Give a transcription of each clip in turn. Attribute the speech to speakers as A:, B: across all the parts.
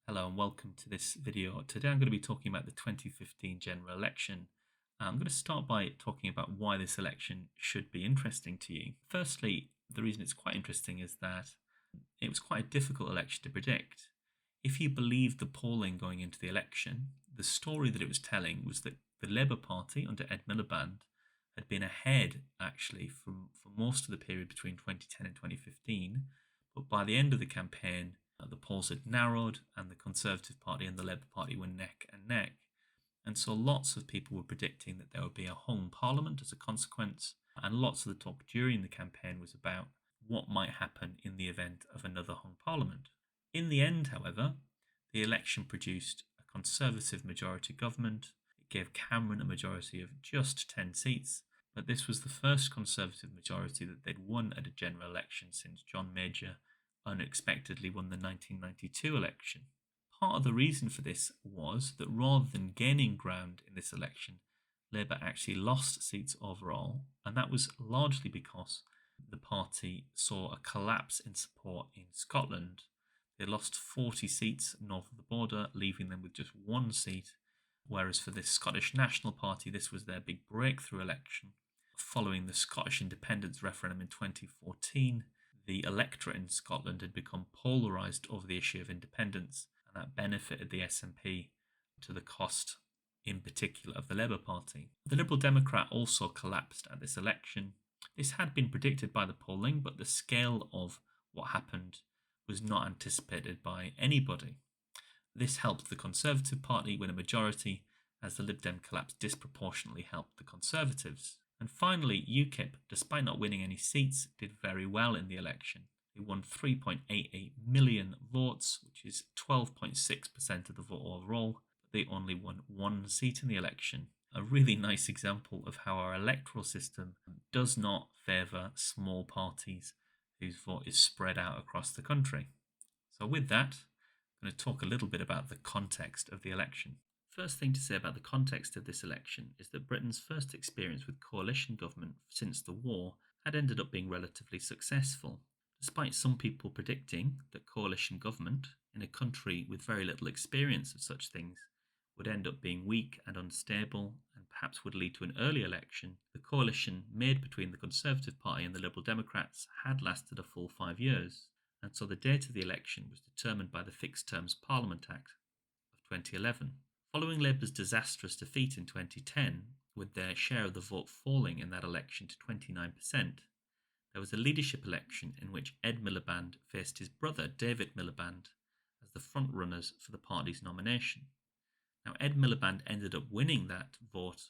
A: Hello and welcome to this video. Today I'm going to be talking about the 2015 general election. I'm going to start by talking about why this election should be interesting to you. Firstly, the reason it's quite interesting is that it was quite a difficult election to predict. If you believe the polling going into the election, the story that it was telling was that the Labour Party under Ed Miliband had been ahead actually for most of the period between 2010 and 2015, but by the end of the campaign, the polls had narrowed and the Conservative Party and the Labour Party were neck and neck. And so lots of people were predicting that there would be a hung parliament as a consequence, and lots of the talk during the campaign was about what might happen in the event of another hung parliament. In the end, however, the election produced a Conservative majority government. It gave Cameron a majority of just 10 seats, but this was the first Conservative majority that they'd won at a general election since John Major unexpectedly won the 1992 election. Part of the reason for this was that rather than gaining ground in this election, Labour actually lost seats overall, and that was largely because the party saw a collapse in support in Scotland. They lost 40 seats north of the border, leaving them with just one seat, whereas for the Scottish National Party, this was their big breakthrough election. Following the Scottish independence referendum in 2014, the electorate in Scotland had become polarised over the issue of independence, and that benefited the SNP to the cost, in particular, of the Labour Party. The Liberal Democrat also collapsed at this election. This had been predicted by the polling, but the scale of what happened was not anticipated by anybody. This helped the Conservative Party win a majority, as the Lib Dem collapse disproportionately helped the Conservatives. And finally, UKIP, despite not winning any seats, did very well in the election. They won 3.88 million votes, which is 12.6% of the vote overall, but they only won one seat in the election. A really nice example of how our electoral system does not favour small parties whose vote is spread out across the country. So with that, I'm going to talk a little bit about the context of the election. First thing to say about the context of this election is that Britain's first experience with coalition government since the war had ended up being relatively successful, despite some people predicting that coalition government, in a country with very little experience of such things, would end up being weak and unstable and perhaps would lead to an early election. The coalition made between the Conservative Party and the Liberal Democrats had lasted a full 5 years, and so the date of the election was determined by the Fixed Terms Parliament Act of 2011. Following Labour's disastrous defeat in 2010, with their share of the vote falling in that election to 29%, there was a leadership election in which Ed Miliband faced his brother David Miliband as the front-runners for the party's nomination. Now, Ed Miliband ended up winning that vote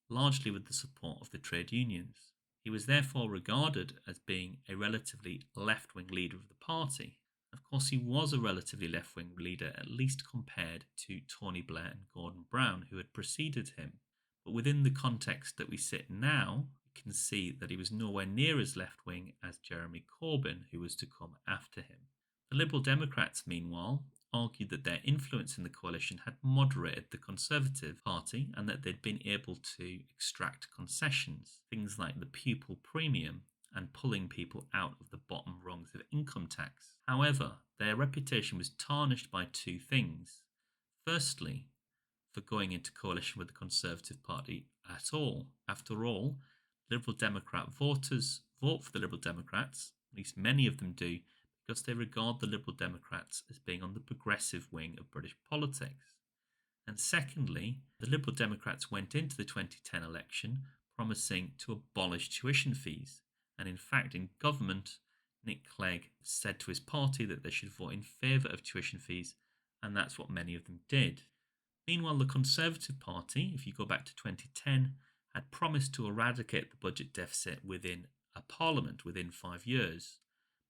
A: largely with the support of the trade unions. He was therefore regarded as being a relatively left-wing leader of the party. Of course, he was a relatively left-wing leader, at least compared to Tony Blair and Gordon Brown, who had preceded him. But within the context that we sit now, we can see that he was nowhere near as left-wing as Jeremy Corbyn, who was to come after him. The Liberal Democrats, meanwhile, argued that their influence in the coalition had moderated the Conservative Party and that they'd been able to extract concessions, things like the pupil premium and pulling people out of the bottom rungs of income tax. However, their reputation was tarnished by two things. Firstly, for going into coalition with the Conservative Party at all. After all, Liberal Democrat voters vote for the Liberal Democrats, at least many of them do, because they regard the Liberal Democrats as being on the progressive wing of British politics. And secondly, the Liberal Democrats went into the 2010 election promising to abolish tuition fees. And in fact, in government, Nick Clegg said to his party that they should vote in favour of tuition fees, and that's what many of them did. Meanwhile, the Conservative Party, if you go back to 2010, had promised to eradicate the budget deficit within a parliament within 5 years.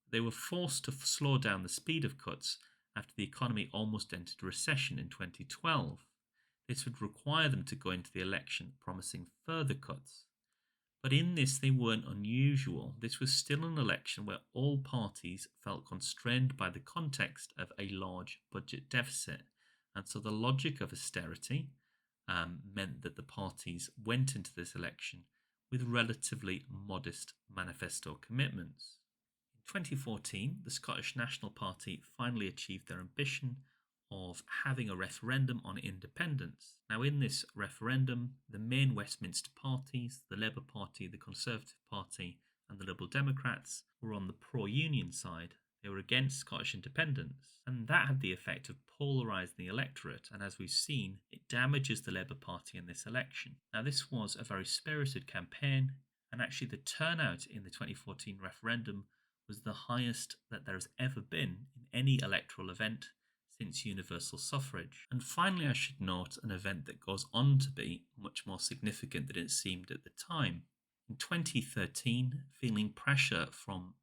A: They were forced to slow down the speed of cuts after the economy almost entered recession in 2012. This would require them to go into the election promising further cuts. But in this, they weren't unusual. This was still an election where all parties felt constrained by the context of a large budget deficit. And so the logic of austerity meant that the parties went into this election with relatively modest manifesto commitments. In 2014, the Scottish National Party finally achieved their ambition of having a referendum on independence. Now, in this referendum, the main Westminster parties, the Labour Party, the Conservative Party, and the Liberal Democrats, were on the pro-union side. They were against Scottish independence, and that had the effect of polarising the electorate, and as we've seen, it damages the Labour Party in this election. Now, this was a very spirited campaign, and actually the turnout in the 2014 referendum was the highest that there has ever been in any electoral event since universal suffrage. And finally, I should note an event that goes on to be much more significant than it seemed at the time. In 2013, feeling pressure from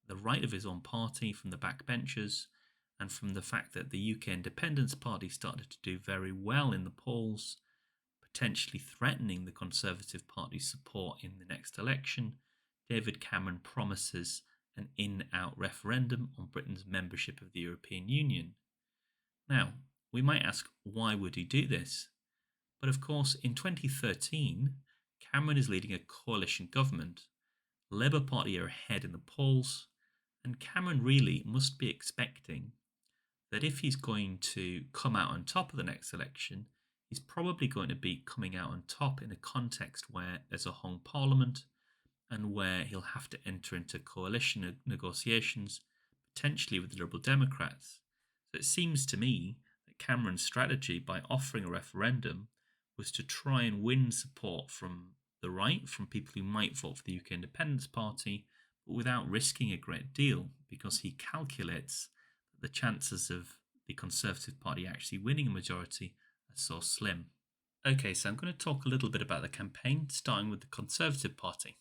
A: the right of his own party, from the backbenchers, and from the fact that the UK Independence Party started to do very well in the polls, potentially threatening the Conservative Party's support in the next election, David Cameron promises an in-out referendum on Britain's membership of the European Union. Now, we might ask, why would he do this? But of course, in 2013, Cameron is leading a coalition government. The Labour Party are ahead in the polls, and Cameron really must be expecting that if he's going to come out on top of the next election, he's probably going to be coming out on top in a context where there's a hung parliament and where he'll have to enter into coalition negotiations, potentially with the Liberal Democrats. So it seems to me that Cameron's strategy by offering a referendum was to try and win support from the right, from people who might vote for the UK Independence Party, but without risking a great deal, because he calculates that the chances of the Conservative Party actually winning a majority are so slim. Okay, so I'm going to talk a little bit about the campaign, starting with the Conservative Party.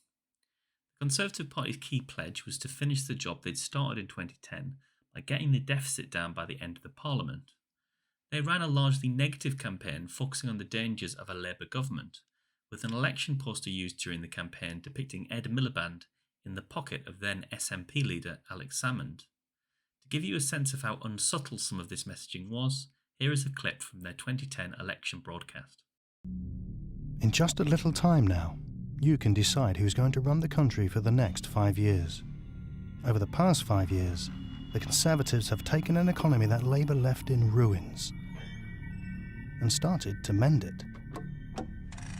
A: The Conservative Party's key pledge was to finish the job they'd started in 2010 by getting the deficit down by the end of the Parliament. They ran a largely negative campaign focusing on the dangers of a Labour government, with an election poster used during the campaign depicting Ed Miliband in the pocket of then SNP leader Alex Salmond. To give you a sense of how unsubtle some of this messaging was, here is a clip from their 2010 election broadcast.
B: In just a little time now, you can decide who's going to run the country for the next 5 years. Over the past 5 years, the Conservatives have taken an economy that Labour left in ruins and started to mend it.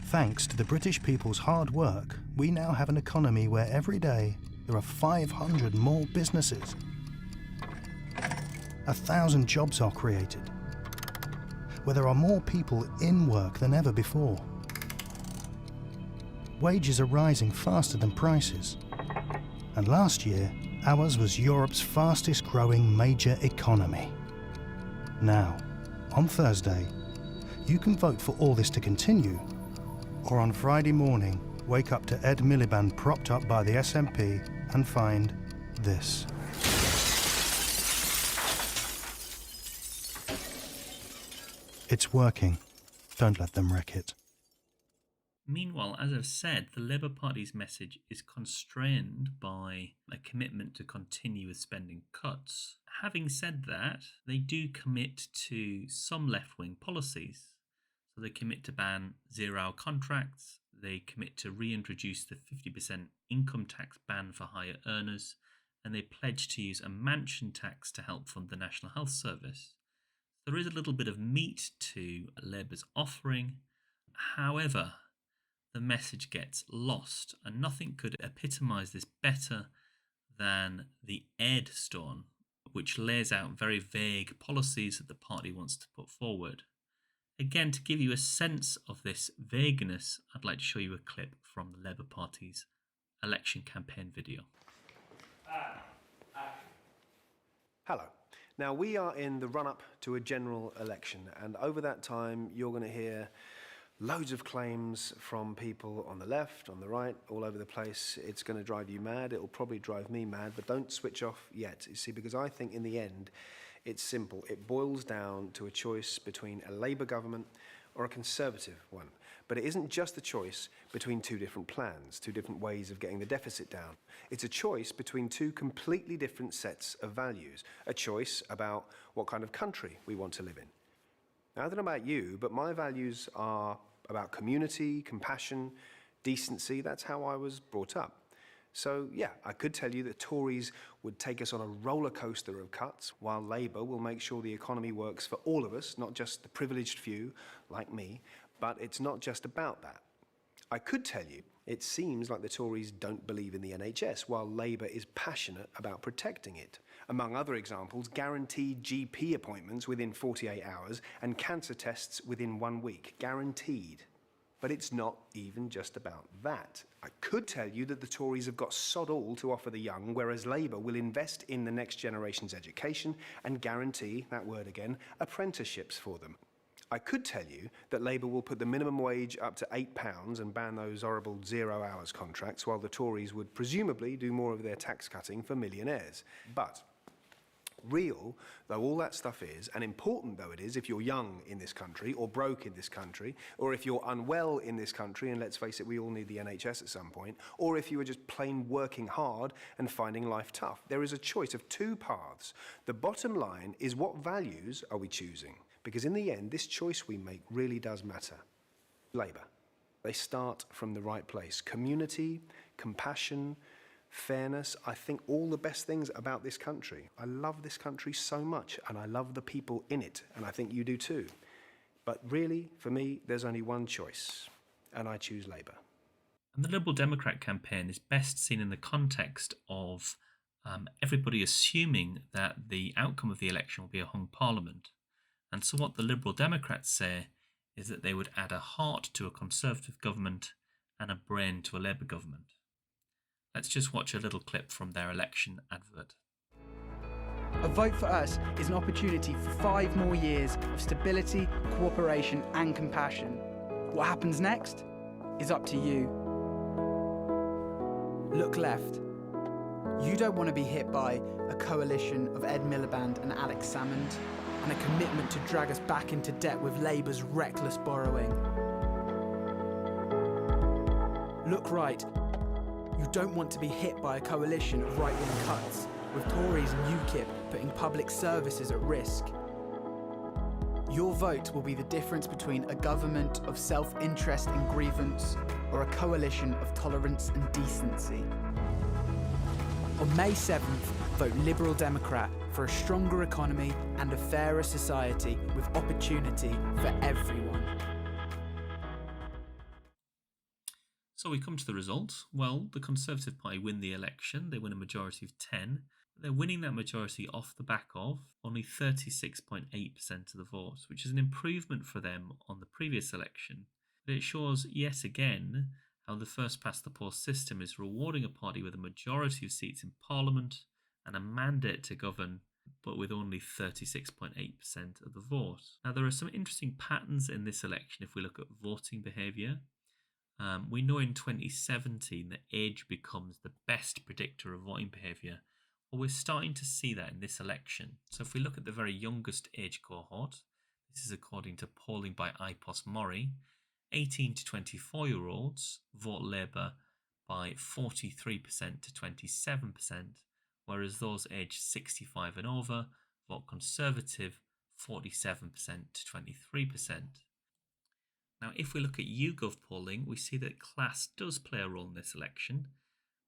B: Thanks to the British people's hard work, we now have an economy where every day there are 500 more businesses. 1,000 jobs are created, where there are more people in work than ever before. Wages are rising faster than prices, and last year, ours was Europe's fastest growing major economy. Now, on Thursday, you can vote for all this to continue, or on Friday morning, wake up to Ed Miliband propped up by the SNP and find this. It's working. Don't let them wreck it.
A: Meanwhile, as I've said, the Labour Party's message is constrained by a commitment to continue with spending cuts. Having said that, they do commit to some left-wing policies. So they commit to ban zero-hour contracts, they commit to reintroduce the 50% income tax ban for higher earners, and they pledge to use a mansion tax to help fund the National Health Service. There is a little bit of meat to Labour's offering. However, the message gets lost, and nothing could epitomise this better than the Ed Stone, which lays out very vague policies that the party wants to put forward. Again, to give you a sense of this vagueness, I'd like to show you a clip from the Labour Party's election campaign video.
C: Hello. Now, we are in the run-up to a general election, and over that time, you're going to hear loads of claims from people on the left, on the right, all over the place. It's going to drive you mad. It'll probably drive me mad, but don't switch off yet, you see, because I think in the end, it's simple. It boils down to a choice between a Labour government or a Conservative one. But it isn't just a choice between two different plans, two different ways of getting the deficit down. It's a choice between two completely different sets of values, a choice about what kind of country we want to live in. Now, I don't know about you, but my values are about community, compassion, decency. That's how I was brought up. So, yeah, I could tell you that Tories would take us on a roller coaster of cuts, while Labour will make sure the economy works for all of us, not just the privileged few like me. But it's not just about that. I could tell you it seems like the Tories don't believe in the NHS, while Labour is passionate about protecting it. Among other examples, guaranteed GP appointments within 48 hours and cancer tests within 1 week. Guaranteed. But it's not even just about that. I could tell you that the Tories have got sod all to offer the young, whereas Labour will invest in the next generation's education and guarantee, that word again, apprenticeships for them. I could tell you that Labour will put the minimum wage up to £8 and ban those horrible 0 hours contracts, while the Tories would presumably do more of their tax cutting for millionaires. But real though all that stuff is, and important though it is if you're young in this country, or broke in this country, or if you're unwell in this country, and let's face it, we all need the NHS at some point, or if you are just plain working hard and finding life tough, there is a choice of two paths. The bottom line is, what values are we choosing? Because in the end, this choice we make really does matter. Labour. They start from the right place. Community, compassion, fairness, I think all the best things about this country. I love this country so much, and I love the people in it, and I think you do too. But really, for me, there's only one choice, and I choose Labour.
A: And the Liberal Democrat campaign is best seen in the context of everybody assuming that the outcome of the election will be a hung parliament. And so what the Liberal Democrats say is that they would add a heart to a Conservative government and a brain to a Labour government. Let's just watch a little clip from their election advert.
D: A vote for us is an opportunity for 5 more years of stability, cooperation and compassion. What happens next is up to you. Look left. You don't want to be hit by a coalition of Ed Miliband and Alex Salmond, and a commitment to drag us back into debt with Labour's reckless borrowing. Look right. You don't want to be hit by a coalition of right-wing cuts, with Tories and UKIP putting public services at risk. Your vote will be the difference between a government of self-interest and grievance, or a coalition of tolerance and decency. On May 7th, vote Liberal Democrat for a stronger economy and a fairer society with opportunity for everyone.
A: So we come to the result. Well, the Conservative Party win the election. They win a majority of 10. They're winning that majority off the back of only 36.8% of the vote, which is an improvement for them on the previous election. But it shows yet again how the first past the post system is rewarding a party with a majority of seats in Parliament and a mandate to govern, but with only 36.8% of the vote. Now, there are some interesting patterns in this election if we look at voting behaviour. We know in 2017 that age becomes the best predictor of voting behaviour. Well, we're starting to see that in this election. So if we look at the very youngest age cohort, this is according to polling by IPOS Mori, 18 to 24-year-olds vote Labour by 43% to 27%, whereas those aged 65 and over vote Conservative 47% to 23%. Now, if we look at YouGov polling, we see that class does play a role in this election,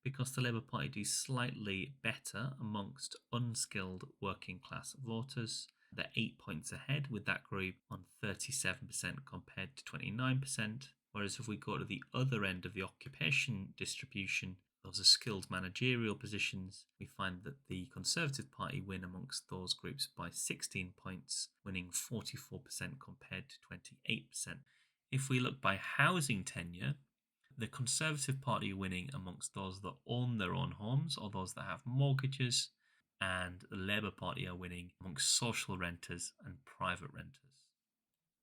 A: because the Labour Party do slightly better amongst unskilled working class voters. They're 8 points ahead with that group on 37% compared to 29%. Whereas if we go to the other end of the occupation distribution, those are skilled managerial positions, we find that the Conservative Party win amongst those groups by 16 points, winning 44% compared to 28%. If we look by housing tenure, the Conservative Party are winning amongst those that own their own homes or those that have mortgages, and the Labour Party are winning amongst social renters and private renters.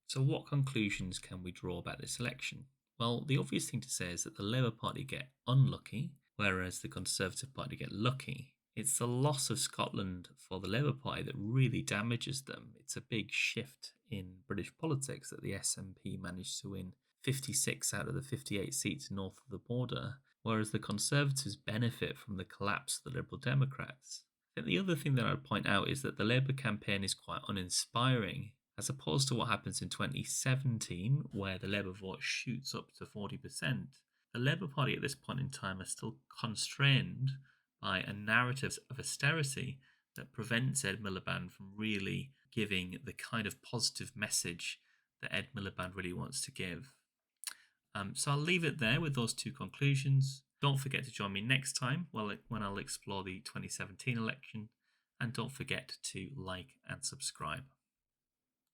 A: So what conclusions can we draw about this election? Well, the obvious thing to say is that the Labour Party get unlucky, whereas the Conservative Party get lucky. It's the loss of Scotland for the Labour Party that really damages them. It's a big shift in British politics that the SNP managed to win 56 out of the 58 seats north of the border, whereas the Conservatives benefit from the collapse of the Liberal Democrats. I think the other thing that I'd point out is that the Labour campaign is quite uninspiring, as opposed to what happens in 2017, where the Labour vote shoots up to 40%. the Labour Party at this point in time are still constrained by a narrative of austerity that prevents Ed Miliband from really giving the kind of positive message that Ed Miliband really wants to give. So I'll leave it there with those two conclusions. Don't forget to join me next time when I'll explore the 2017 election, and don't forget to like and subscribe.